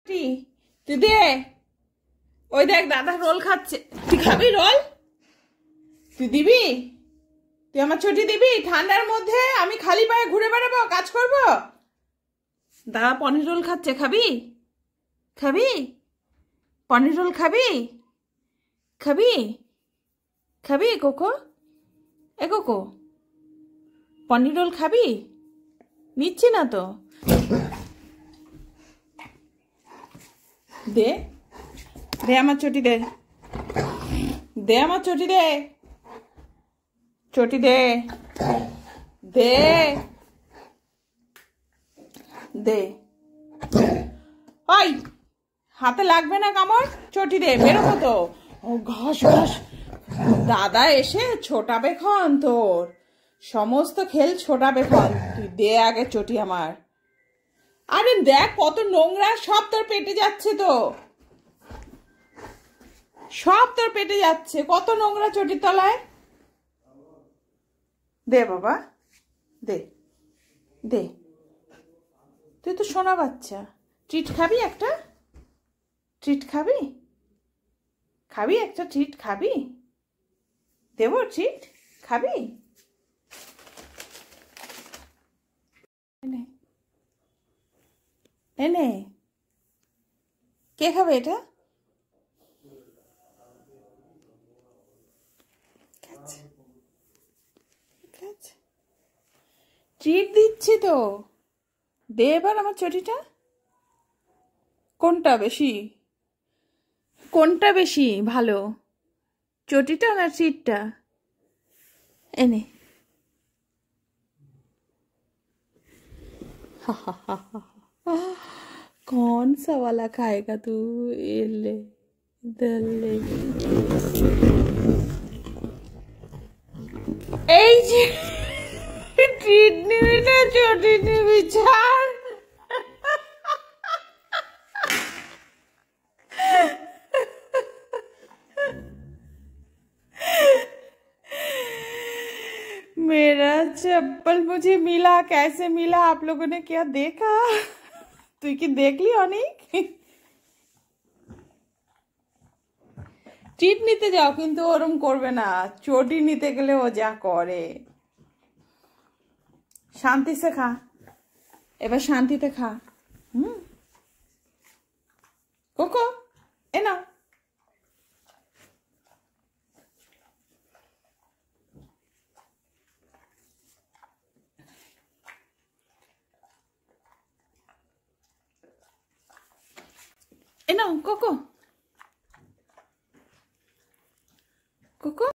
তুই দে, ওই দেখ দাদা রোল খাচ্ছে। তুই খাবি রোল? তুই দিবি? তুই আমার ছুটি দিবি? ঠান্ডার মধ্যে আমি খালি পায়ে ঘুরে বেড়াবো, কাজ করব? দাদা পনির রোল খাচ্ছে, খাবি? খাবি পনির রোল? খাবি? খাবি? খাবি কোকো? এ কোকো, পনির রোল খাবি? নিচ্ছি না তো। দে দে আমার চটি দে, দে আমার চটি দে, চটি দে, দে দে। ওই হাতে লাগবে না কামড়, চটি দে, বেরোবো তো। ও ঘস ঘস, দাদা এসে ছোটাবে খন তোর, সমস্ত খেল ছোটাবে খন। তুই দে আগে চটি আমার। আরে দেখ কত নোংরা, সব তোর পেটে যাচ্ছে তো, সব তোর পেটে যাচ্ছে, কত নোংরা চটির তলায়। দে বাবা, দে দে। তুই তো সোনা বাচ্চা, ট্রিট খাবি একটা? ট্রিট খাবি? খাবি একটা ট্রিট খাবি? দেবো ট্রিট, খাবি? এনে এনে, কে খাবে এটা? ট্রিট দিচ্ছি তো, দে এবার আমার চটিটা। কোনটা বেশি, কোনটা বেশি ভালো, চটিটা না ট্রিটটা? এনে कौन सा वाला खाएगा तू? ये ले, इधर ले। এই যে ট্রিট নিবি না চটি নিবি? ছাড়। मेरा चप्पल मुझे मिला, कैसे मिला? आप लोगों ने क्या देखा? তুই কি দেখলি অনেক? ট্রিট নিতে যাও কিন্তু ওরম করবে না, চটি নিতে গেলে ও যা করে। শান্তি সে খা, এবার শান্তিতে খা। কোকো এ নাও। এ নাও কোকো, কোকো।